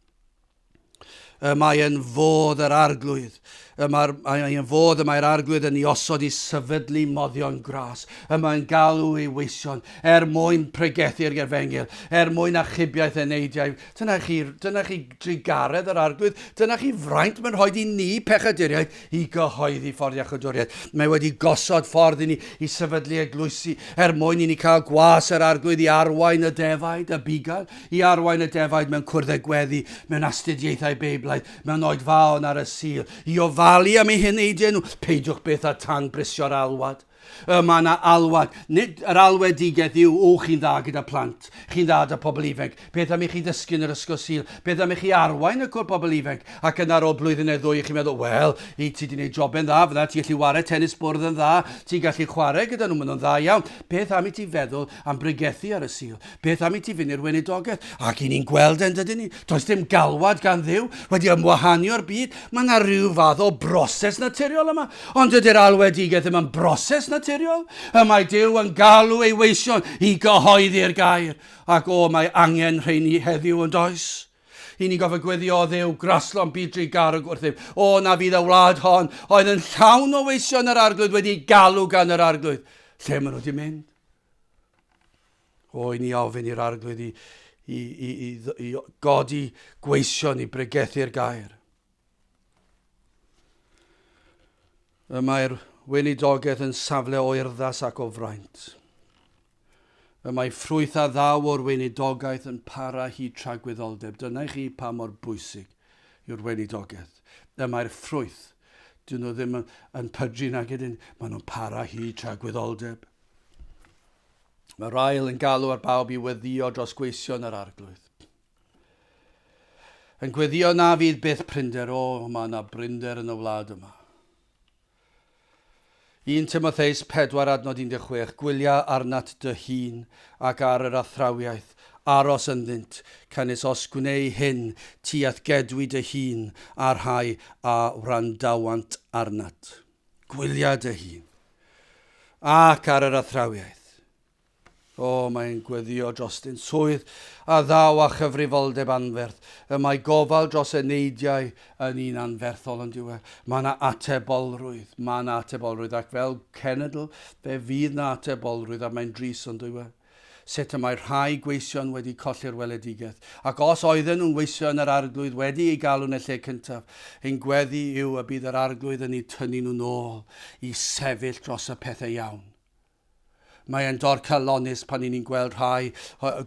Y mae yn fodd yr arglwydd. Mae'n fodd y mae'r arglwydd yn ei osod i sefydlu moddion gras. Y mae'n galw ei weision mwyn pregethu'r Efengyl, mwyn achubiaeth y neidiau. Dyna chi drigaredd yr arglwydd. Dyna chi fraint mae'n rhoi i ni pechaduriaid i gyhoeddi ffordd iachawdwriaeth. Mae wedi gosod ffordd i ni i sefydlu eglwysi mwyn i ni cael gwas yr arglwydd i arwain y defaid, y bugail, i arwain y defaid mewn cwrdd gweddi, mewn astudiaethau beiblaidd, mewn oedfaon ar y sil, i ofalu am ei hyneidiau nhw, peidiwch beth a tan brisio'r alwad. Mae yna alwad. Nid yr alwedigaeth yw, chi'n dda gyda plant, chi'n dda gyda pobl ifanc. Beth am i chi ddysgu yn yr ysgol sil? Beth am i chi arwain y cwr pobl ifanc? Ac yna ar ôl blwyddyn neu ddwy, chi'n meddwl, wel, ti wedi gwneud jobau'n dda, fydda, ti gallu chwarae tennis bwrdd yn dda, ti'n gallu chwarae gyda nhw, maen nhw'n dda iawn. Beth am i ti feddwl am bregethu ar y sil? Beth am i ti fynd i'r weinidogaeth? Ac i ni'n gweld dydyn ni. Does dim galwad gan Dduw wedi ymwahanio'r byd. Mae yna rhyw fath o broses naturiol yma. Ond ydy'r alwedigaeth ddim yn broses naturiol. Mae Duw yn galw ei weision i gyhoeddi'r gair. Ac mae angen rheini heddiw yn does. I ni gofio gweddio Dduw graslon byd drigarwg wrthym. Na fydd y wlad hon oedd yn llawn o weision yr arglwydd wedi galw gan yr arglwydd. Lle maen nhw wedi mynd? I ni ofyn i'r arglwydd i godi gweision i bregethu'r gair. Mae'r weinidogaeth yn safle o urddas ac o fraint. Y mae ffrwyth a ddaw o'r weinidogaeth yn para hyd tragwyddoldeb. Dyna chi pa mor bwysig yw'r weinidogaeth. Y mae'r ffrwyth. Dyn nhw ddim yn pydru nag ydyn. Maen nhw'n para hyd tragwyddoldeb. Mae'r ail yn galw ar bawb i weddio dros gweision yr arglwydd. Yn gweddio na fydd byth prinder, mae yna brinder yn y wlad yma. 1 Timotheus 4:16, gwylia arnat dy hun ac ar yr athrawiaeth, aros ynddynt, canis os gwneud hyn, ti athgedwi dy hun, a'r rhai a wrandawant arnat. Gwylia dy hun ac ar yr athrawiaeth. Mae'n gweddio drostyn swydd a ddaw a chyfrifoldeb anferth. Y mae gofal dros y neidiau yn un anferthol yn diwedd. Mae yna atebolrwydd. Ac fel cenedl, fe fydd na atebolrwydd a mae'n dris yn diwedd. Sut y mae rhai gweision wedi colli'r weledigaeth. Ac os oedden nhw'n weisio yn yr arglwydd wedi ei galw yn y lle cyntaf, ein gweddi yw y bydd yr arglwydd yn ei tynnu nhw'n ôl i sefyll dros y pethau iawn. Mae e'n dor calonus pan ni'n gweld rhai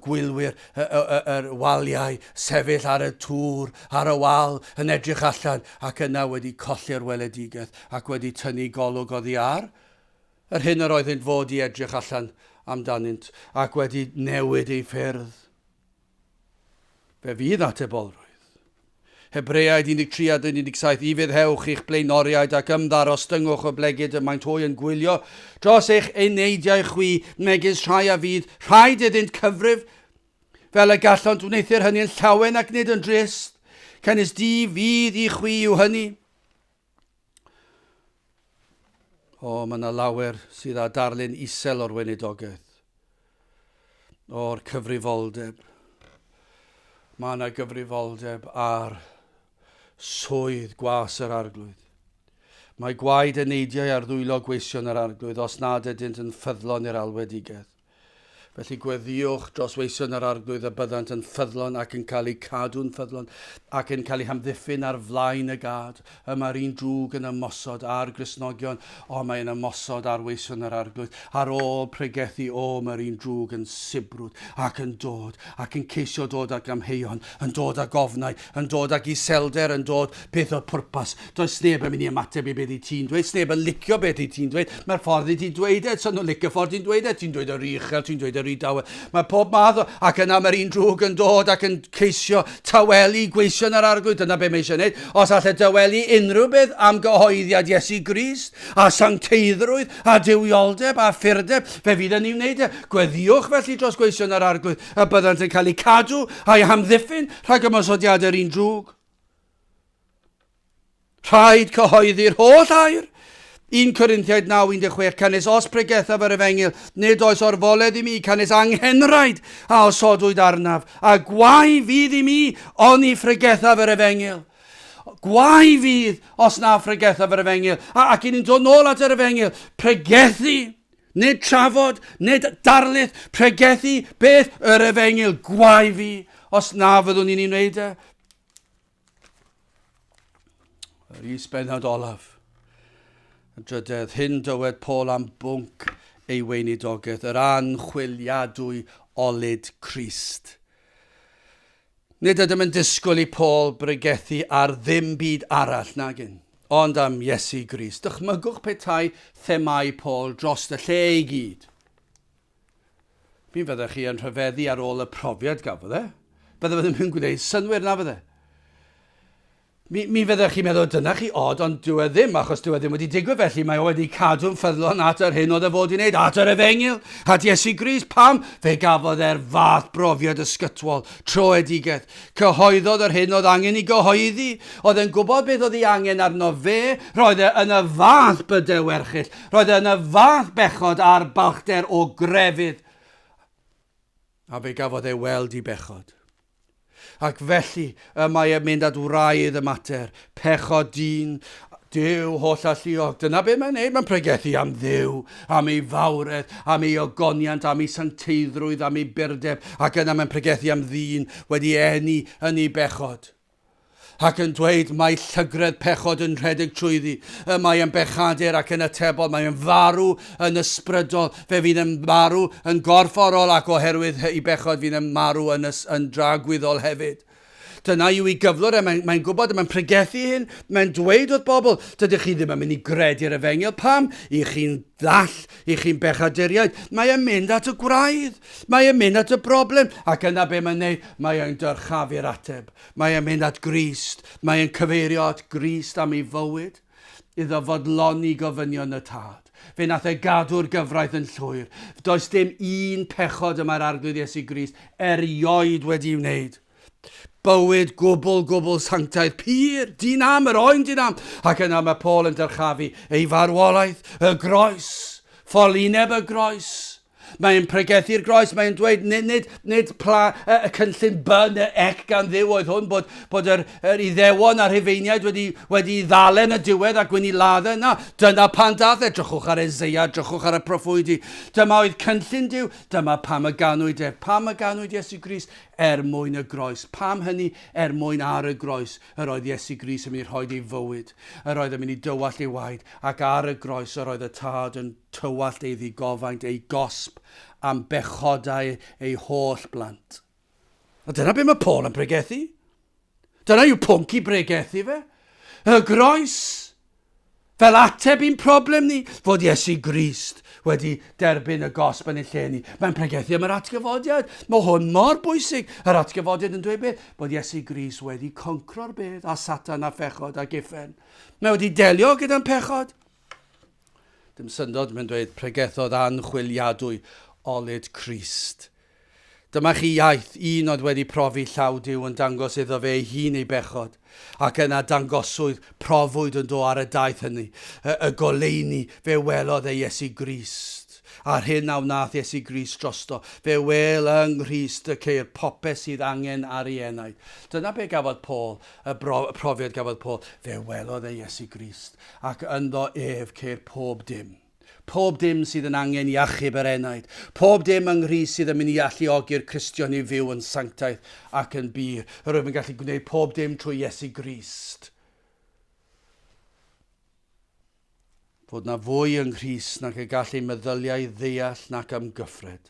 gwylwyr yr waliau sefyll ar y tŵr, ar y wal, yn edrych allan ac yna wedi colli'r weledigaeth ac wedi tynnu golwg oddi ar. Yr hyn yr oeddent fod i edrych allan amdanynt ac wedi newid ei ffyrdd. Fe fydd atebolrwydd. Hebreaid 13:17, i fydd hewch i'ch blaenoriaid ac ymddaro styngwch o blegyd y maent hwy yn gwylio dros eich eneidiau chwi megis rhai a fydd rhaid iddynt cyfrif fel y gallont wneithir hynny'n llawen ac nid yn drist. Cynnes di fydd i chwi yw hynny. Mae yna lawer sydd â darlun isel o'r weinidogaeth, o'r cyfrifoldeb. Mae yna gyfrifoldeb ar swydd gwas yr arglwydd. Mae gwaed y neidiau ar ddwylo gweision yr arglwydd os nad ydynt yn ffyddlon i'r alwedigaeth. Felly gweddiwch dros weision yr arglwydd y byddant yn ffyddlon ac yn cael eu cadw'n ffyddlon ac yn cael eu hamddiffyn ar flaen y gad. Mae'r un drwg yn ymosod ar Gristnogion, mae'n ymosod ar weision yr arglwydd. Ar ôl pregethu, mae'r un drwg yn sibrwd ac yn dod ac yn ceisio dod ag amheuon, yn dod ag ofnau, yn dod ag iselder, yn dod beth o pwrpas. Does neb yn mynd i ymateb i beth i ti'n dweud, neb yn licio beth i ti'n dweud. Mae'r ffordd i ti'n dweud e, so nhw'n licio ffordd i'n dweud e, ti'n dweud yr uchel, ti'n dweud Mae pob math ac yna mae'r un drwg yn dod ac yn ceisio tawelu gweision yr arglwydd. Dyna be mae eisiau gwneud. Os allai tawelu unrhyw beth am gyhoeddiad Iesu Grist a sancteiddrwydd a dywioldeb a ffyrdeb, fe fydd yn ei wneud e. Gweddiwch felly dros gweision yr arglwydd a byddant yn cael eu cadw a'i hamddiffyn rhag ymosodiad yr un drwg. Rhaid cyhoeddi'r holl air. 1 Corinthiaid 9:16, canis os pregethaf yr Efengyl, nid oes orfoledd i mi, canis anghenraid a osodwyd arnaf, a gwai fydd i mi oni ffregethaf yr Efengyl. Gwai fydd os na ffregethaf yr Efengyl. Ac i'n dod nôl at yr Efengyl, pregethu, nid trafod, nid darlith, pregethu beth yr Efengyl, gwai fi os na fyddwn ni'n ei wneud e. Yr isbennod olaf. Y drydedd, hyn dywed Paul am bwnc ei weinidogaeth, yr anchwiliadwy olud Crist. Nid ydym yn disgwyl i Paul bregethu ar ddim byd arall nagyn, ond am Iesu Grist. Dychmygwch petai themau Paul dros y lle i gyd. Mi fyddech chi yn rhyfeddu ar ôl y profiad gafodd e. Byddai ddim yn gwneud synwyr na fydde. Mi fyddech chi'n meddwl dyna chi ond dyw e ddim, achos dyw e ddim wedi digwydd felly. Mae o wedi cadw'n ffyddlon at yr hyn oedd e fod i wneud, at yr Efengyl, at Iesu Grist. Pam? Fe gafodd e'r fath brofiad ysgytwol, troedigaeth. Cyhoeddodd yr hyn oedd angen i gyhoeddi. Oedd e'n gwybod beth oedd ei angen arno fe. Roedd e yn y fath bydewerchill. Roedd e yn y fath bechod a'r balchder o grefydd. A fe gafodd e weld i bechod. Ac felly mae e'n mynd at wraidd y mater, pechod dyn, Dyw holl alluog. Dyna be mae'n neud, mae'n pregethu am Dduw, am ei fawredd, am ei ogoniant, am ei sancteiddrwydd, am ei byrdeb, ac yna mae'n pregethu am ddyn wedi eni yn ei bechod. ac yn dweud mae llygredd pechod yn rhedeg trwyddi. Mae yn bechadur ac yn atebol, mae yn farw yn ysbrydol, fe fydd yn marw yn gorfforol ac oherwydd i bechod fydd yn marw yn dragwyddol hefyd. Dyna yw ei gyflwr, mae'n gwybod, mae'n pregethu hyn, mae'n dweud wrth bobl, dydych chi ddim yn mynd i gredu'r Efengyl, pam? I chi'n ddall, i chi'n bechaduriaid. Mae e'n mynd at y gwraidd, mae e'n mynd at y broblem, ac yna be mae'n neud, mae e'n dyrchafu'r ateb. Mae e'n mynd at Crist, mae e'n cyfeirio at Crist am ei fywyd, iddo fodloni gofynion y tad. Fe nath e gadw'r gyfraith yn llwyr. Does dim un pechod yma'r arglwydd Iesu Grist erioed wedi wneud. Bywyd gwbl sanctaidd pur, dynam, yr oen dynam. Ac yna mae Paul yn dyrchafu ei farwolaeth, y groes, ffolineb y groes. Mae'n pregethu'r groes, mae'n dweud nid y cynllun byn y ec gan ddiw oedd hwn, bod yr iddewon a'r Rhufeiniaid wedi ddalen y diwedd ac wedi laddau. Na, dyna pan dath e, drychwch ar Eseia, drychwch ar y proffwydi. Dyma oedd cynllun Duw, dyma pam y ganwyd e. Pam y ganwyd Iesu Grist? Mwyn y groes. Pam hynny? Mwyn ar y groes. Yr oedd Iesu Grist yn mynd i rhoi ei fywyd. Yr oedd yn mynd i dywallt ei waed. Ac ar y groes yr oedd y tad yn tywallt ei ddigofaint, ei gosb am bechodau ei holl blant. A dyna be mae Paul yn pregethu. Dyna yw pwnc i bregethu fe. Y groes. Fel ateb i'n problem ni, fod Iesu Grist wedi derbyn y gosb yn ei lle ni. Mae'n pregethu am yr atgyfodiad. Mae hwn mor bwysig. Yr atgyfodiad yn dweud beth? Bod Iesu Grist wedi concro'r beth a Satan a phechod a giffen. Mae wedi delio gyda'n pechod. Dim syndod, mae'n dweud pregethodd Anchwiliadwy Olud Crist. Dyma chi iaith, un oedd wedi profi llaw Duw yn dangos iddo fe ei hun ei bechod, ac yna dangoswydd profwyd yn do ar y daith hynny, y goleini fe welodd ei Iesu Grist. A'r hyn a wnaeth Iesu Grist drosto, fe wel yng Nghrist y ceir popeth sydd angen ar ei enaid. Dyna be gafodd Paul, y profiad gafodd Paul, fe welodd ei Iesu Grist, ac ynddo ef ceir pob dim. Pob dim sydd yn angen i achub yr enaid. Pob dim yng Nghrist sydd yn mynd i alluogi'r Cristion i fyw yn sanctaeth ac yn bir. Rwy'n gallu gwneud pob dim trwy Iesu Grist. Fod na fwy yng Nghrist nac y gallu meddyliau ddeall nac am gyffred.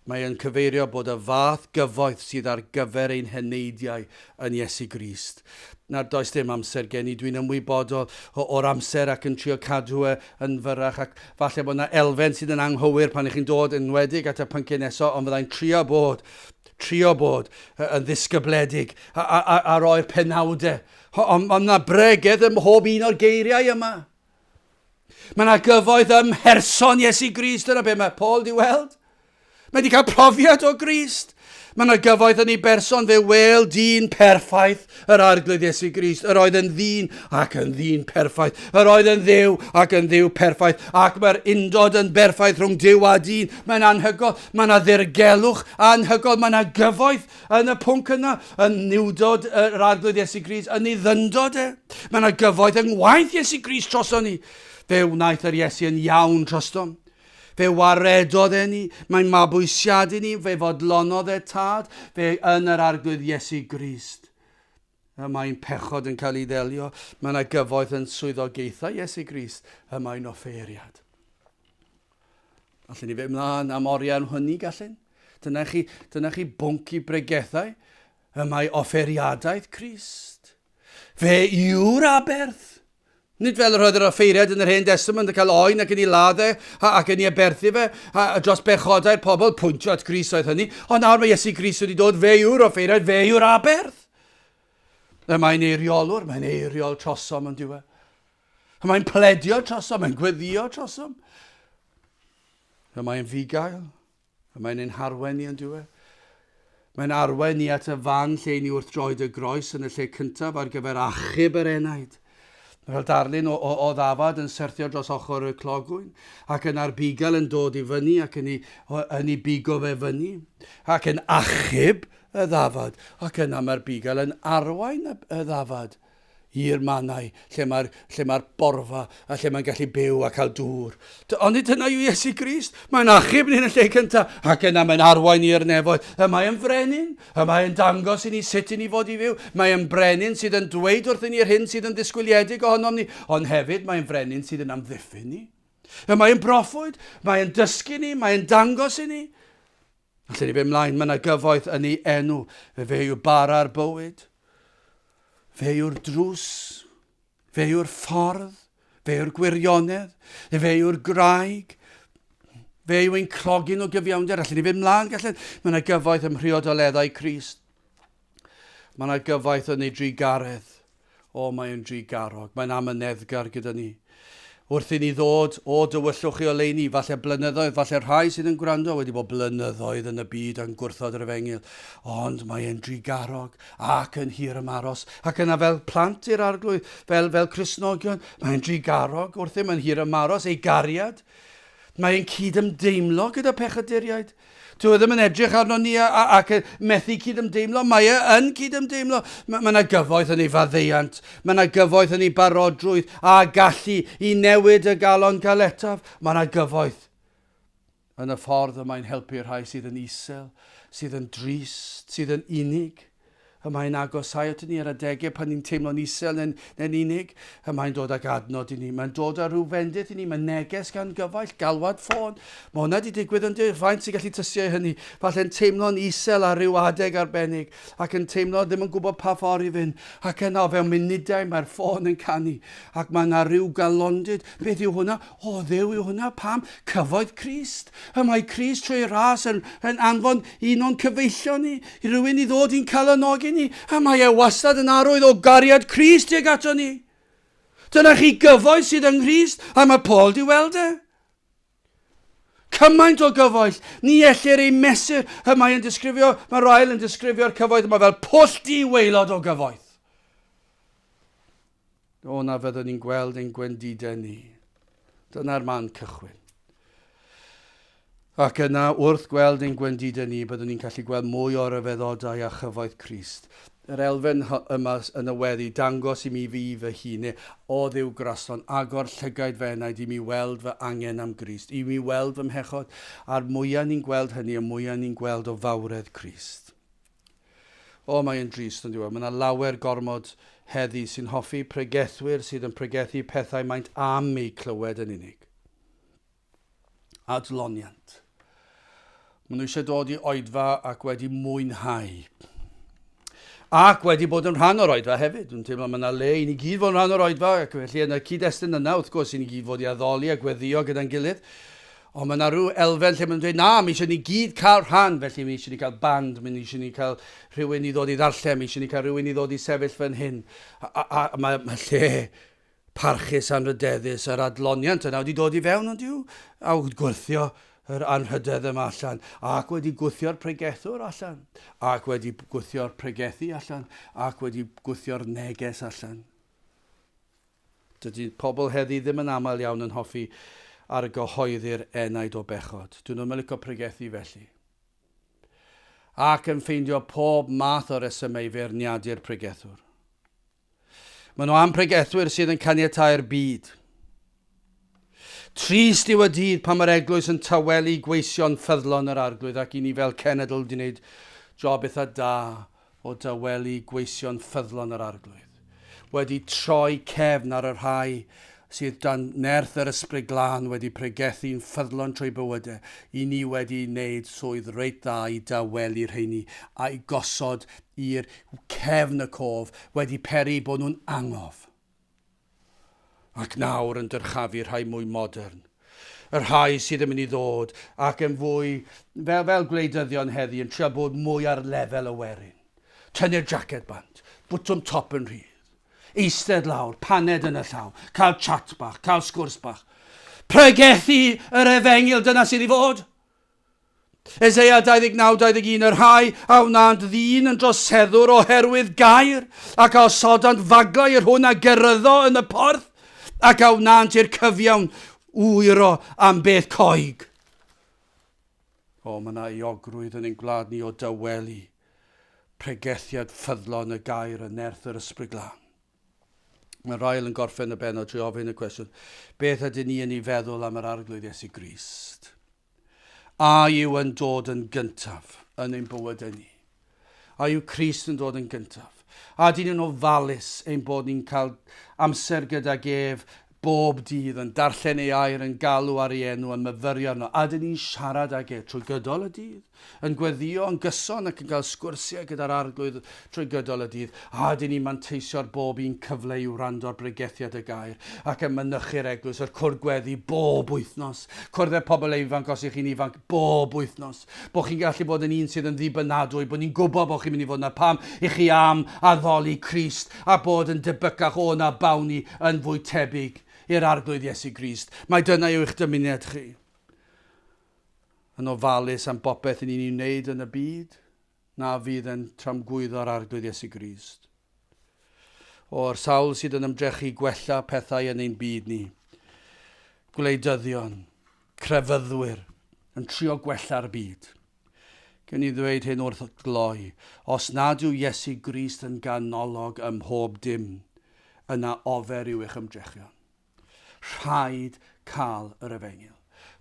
Mae yn cyfeirio bod y fath gyfoeth sydd ar gyfer ein heneidiau yn Iesu Grist. Na'r does dim amser gen i, dwi'n ymwybodol o'r amser ac yn trio cadw yn fyrrach, ac falle bod yna elfen sydd yn anghywir pan ych chi'n dod yn wedig at y pynciau nesaf, ond fyddai'n trio bod yn ddisgybledig a roi'r penawdau. Ond yna bregedd ym mhob un o'r geiriau yma. Mae yna gyfoeth ym mherson Iesu Grist, dyna be mae Paul di weld. Mae wedi cael profiad o Grist. Mae yna gyfoeth yn ei berson, fe wel dyn perffaith yr arglwydd Iesu Grist. Yr oedd yn ddyn ac yn ddyn perffaith. Yr oedd yn dduw ac yn dduw perffaith. Ac mae'r undod yn berffaith rhwng Duw a dyn. Mae'n anhygol. Mae yna ddirgelwch anhygol. Mae yna gyfoeth yn y pwnc yna. Yn niwdod yr arglwydd Iesu Grist. Yn ei ddyndod e. Mae yna gyfoeth yng ngwaith Iesu Grist drosto ni. Fe wnaeth yr Iesu yn iawn drosto. Fe waredodd e ni, mae'n mabwysiadu ni, fe fodlonodd e tad, fe yn yr arglwydd Iesu Grist. Mae'n pechod yn cael ei ddelio, mae yna gyfoeth yn swyddogaethau Iesu Grist, mae'n offeiriad. Allen ni fe mlaen am oriau yn hynny gallen? Dyna chi bwnc i bregethau, mae offeiriadaeth Crist. Fe yw'r aberth. Nid fel yr oedd yr offeiriad yn yr Hen Testament yn cael oen ac yn ei laddau ac yn ei aberthu fe a dros bechodau'r pobl pwyntio at Grist oedd hynny. Ond nawr mae Iesu Grist wedi dod, fe yw'r offeiriad, fe yw'r aberth. Mae'n eiriolwr, mae'n eiriol trosom yn diwedd. Mae'n pledio trosom, mae'n gweddio trosom. Mae'n figael, mae'n ein harwen ni yn diwedd. Mae'n arwen ni at y fan lle ni wrth droed y groes yn y lle cyntaf ar gyfer achub yr enaid. Fel darlun o ddafad yn syrthio dros ochr y clogwyn, ac yna'r bigel yn dod i fyny ac yn ei bigo fe fyny, ac yn achub y ddafad, ac yna mae'r bigel yn arwain y ddafad i'r mannau, lle mae'r borfa, a lle mae'n gallu byw a cael dŵr. Ond dyna yw Iesu Crist. Mae'n achub ni'n y lle cyntaf, ac yna mae'n arwain i'r nefoedd. Mae'n frenin, mae'n dangos i ni sut i ni fod i fyw. Mae'n brenin sydd yn dweud wrthyn ni'r hyn sydd yn disgwyliedig ohonom ni, ond hefyd mae'n frenin sydd yn amddiffyn ni. Mae'n broffwyd, mae'n dysgu ni, mae'n dangos i ni. Allen ni fynd mlaen, mae yna gyfoeth yn ei enw, fe yw bara'r bywyd. Fe yw'r drws, fe yw'r ffordd, fe yw'r gwirionedd, fe yw'r graig, fe yw ein clogin o gyfiawnder. Allen ni fynd mlaen, gallen. Mae yna gyfoeth ym mhriodoleddau Crist. Mae yna gyfoeth yn ei drigaredd. Mae'n drigarog. Mae'n amyneddgar gyda ni. Wrth i ni ddod o dywyllwch i oleuni, falle blynyddoedd, falle rhai sydd yn gwrando wedi bod blynyddoedd yn y byd yn gwrthod yr Efengyl. Ond mae'n drigarog ac yn hir ymaros. Ac yna fel plant i'r arglwydd, fel Cristnogion, mae'n drigarog wrth i mae'n hir ymaros, ei gariad. Mae'n cydymdeimlo gyda pechaduriaid. Dwi ddim yn edrych arno ni ac methu cydymdeimlo. Mae yn cydymdeimlo. Mae yna gyfoeth yn ei faddeuant. Mae yna gyfoeth yn ei barodrwydd a gallu i newid y galon galetaf. Mae yna gyfoeth yn y ffordd y mae'n helpu rhai sydd yn isel, sydd yn drist, sydd yn unig. Mae'n agosau at ni ar adegau pan ni'n teimlo'n isel neu'n unig. Mae'n dod ag adnod i ni. Mae'n dod â rhyw fendith i ni. Mae'n neges gan gyfaill, galwad ffôn. Mae hwnna wedi digwydd yn dweud. Faint sy'n gallu tysio i hynny. Falle'n teimlo'n isel ar ryw adeg arbennig. Ac yn teimlo ddim yn gwybod pa ffordd i fynd. Ac yna o fewn munudau mae'r ffôn yn canu. Ac mae yna ryw galondyd. Beth yw hwnna? Ddew yw hwnna. Pam? Cyfoeth Crist. Mae Crist trwy ras yn anfon un o'n cyfeillion ni. I rywun i ddod i'n cael y nogi ni, a mae wastad yn arwydd o gariad Crist tuag ato ni. Dyna chi gyfoeth sydd yng Nghrist, a mae Paul di weld e. Cymaint o gyfoeth, ni ellir ei mesur, mae'n rhael yn disgrifio'r cyfoeth yma fel pwll di waelod o gyfoeth. Na fyddwn ni'n gweld ein gwendidau ni. Dyna'r man cychwyn. Ac yna, wrth gweld ein gwendidau ni, byddwn ni'n gallu gweld mwy o ryfeddodau a chyfoeth Crist. Yr elfen yma yn y weddi dangos i mi fi fy hun, o ddiw grason, agor llygaid fenaid i mi weld fy angen am Crist, i mi weld fy mhechod, a'r mwyaf ni'n gweld hynny, y mwyaf ni'n gweld o fawredd Crist. Mae'n drist yn diwedd. Mae yna lawer gormod heddi sy'n hoffi pregethwyr sydd yn pregethu pethau maent am ei clywed yn unig. Adloniant. Maen nhw eisiau dod i oedfa ac wedi mwynhau. Ac wedi bod yn rhan o'r oedfa hefyd. Dwi'n teimlo mae yna le i ni gyd fod yn rhan o'r oedfa, ac felly yn y cyd-destun yna, wrth gwrs, i ni gyd fod i addoli a gweddio gyda'n gilydd. Ond mae yna rhyw elfen lle mae'n dweud, mi eisiau ni gyd cael rhan, felly mi eisiau ni cael band, mi eisiau ni cael rhywun i ddod i ddarllen, mi eisiau ni cael rhywun i ddod i sefyll fan hyn. A mae lle parchus anrydeddus, yr adloniant yna wedi dod i fewn, ond yw, a gwrthio yr anrhydedd yma allan, ac wedi gwthio'r pregethwr allan, ac wedi gwthio'r pregethu allan, ac wedi gwthio'r neges allan. Dydy pobl heddi ddim yn aml iawn yn hoffi ar gyhoeddi'r enaid o bechod. Dyn nhw'n licio pregethu felly. Ac yn ffeindio pob math o resymau feirniadu'r pregethwr. Maen nhw am pregethwyr sydd yn caniatáu'r byd. Trist yw y dydd pan mae'r eglwys yn tawelu gweision ffyddlon yr arglwydd ac i ni fel cenedl wedi gwneud job eitha da o tawelu gweision ffyddlon yr arglwydd. Wedi troi cefn ar y rhai sydd dan nerth yr ysbryd glân wedi pregethu'n ffyddlon trwy bywydau. I ni wedi wneud swydd reit dda i dawelu'r rheini a'i gosod i'r cefn y cof wedi peri bod nhw'n angof. Ac nawr yn dyrchafu rhai mwy modern. Yr rhai sydd yn mynd i ddod ac yn fwy, fel gwleidyddion heddi, yn trio bod mwy ar lefel y werin. Tynnu'r jacket band, bwtwm top yn rhydd, eistedd lawr, paned yn y llaw, cael chat bach, cael sgwrs bach. Pregethu yr Efengyl, dyna sydd i fod. Eseia 29-21, yr rhai a wnant ddyn yn droseddwr oherwydd gair ac a osodant faglau i'r hwn a geryddo yn y porth ac a wnant i'r cyfiawn wyro am beth coeg. Mae yna iogrwydd yn ein gwlad ni o dawelu pregethiad ffyddlon y gair y nerth yr ysbryd glân. Mae Rhael yn gorffen y benod trwy ofyn y cwestiwn, beth ydyn ni yn ei feddwl am yr arglwydd Iesu Grist? A yw yn dod yn gyntaf yn ein bywydau ni? A yw Crist yn dod yn gyntaf? A dyn nhw'n ofalus ein bod ni'n cael amser gydag ef bob dydd yn darllen ei air, yn galw ar ei enw, yn myfyrio arno. A dyn ni'n siarad ag e trwy gydol y dydd, yn gweddio, yn gyson ac yn cael sgwrsiau gyda'r arglwydd trwy gydol y dydd. A dyn ni'n manteisio'r bob un cyfle i'w rando'r bregethiad y gair ac yn mynychu'r eglwys, yr cwrdd gweddi bob wythnos. Cwrdd pobl ifanc os ych chi'n ifanc bob wythnos. Bo chi'n gallu bod yn un sydd yn ddibynadwy, bod ni'n gwybod bod chi'n mynd i fod yna pam i chi am addoli Crist a bod yn debycach o na bawni yn fwy tebyg i'r arglwydd Iesu Grist. Mae dyna yw eich dymuniad chi. Yn ofalus am bopeth ni'n ei wneud yn y byd, na fydd yn tramgwyddo'r arglwydd Iesu Grist. O'r sawl sydd yn ymdrechu gwella pethau yn ein byd ni. Gwleidyddion, crefyddwyr, yn trio gwella'r byd. Gen i ddweud hyn wrth gloi, os nad yw Iesu Grist yn ganolog ym mhob dim, yna ofer yw eich ymdrechion. Rhaid cael yr Efengyl.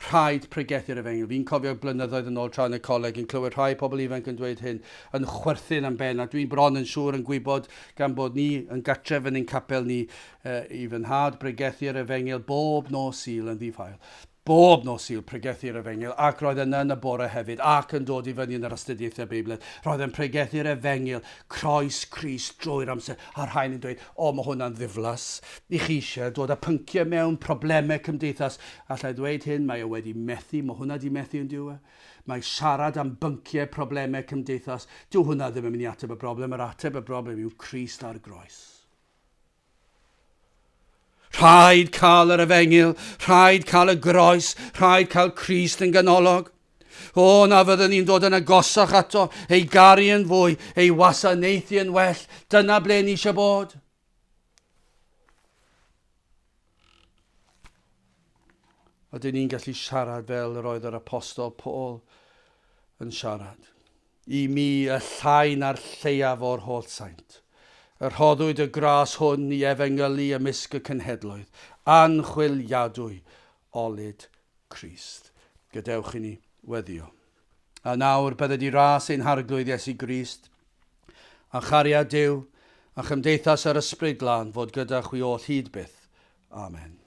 Rhaid pregethu'r Efengyl. Fi'n cofio blynyddoedd yn ôl tra yn y coleg yn clywed rhai pobl ifanc yn dweud hyn yn chwerthin am ben. A dwi'n bron yn siŵr yn gwybod gan bod ni yn gartref yn ein capel ni i fy nhad pregethu'r Efengyl bob nos Sul yn ddiffael. Bob nos Sul pregethu'r Efengyl ac roedd yna yn y bore hefyd ac yn dod i fyny yn yr astudiaethau Beiblaidd. Roedd yn pregethu'r Efengyl, croes Crist drwy'r amser. A'r rhain yn dweud, mae hwnna'n ddiflas. I chi eisiau dod â pynciau mewn problemau cymdeithas. Allai ddweud hyn, mae e wedi methu, mae hwnna wedi methu yn diwedd. Mae siarad am bynciau problemau cymdeithas. Dyw hwnna ddim yn mynd i ateb y broblem. Yr ateb y broblem yw Crist ar groes. Rhaid cael yr Efengyl, rhaid cael y groes, rhaid cael Crist yn ganolog. Na fyddwn ni'n dod yn agosach ato, ei garu yn fwy, ei wasanaethu yn well. Dyna ble ni eisiau bod. Ydyn ni'n gallu siarad fel yr oedd yr apostol Paul yn siarad. I mi y llain a'r lleiaf o'r holl saint. Yr rhoddwyd y gras hwn i efengylu ymysg y cenhedloedd. Anchwiliadwy Olud Crist. Gadewch i ni weddio. A nawr bydde di ras ein harglwydd Iesu Grist, a chariad Duw, a chymdeithas yr ysbryd glân fod gyda chwi o hyd byth. Amen.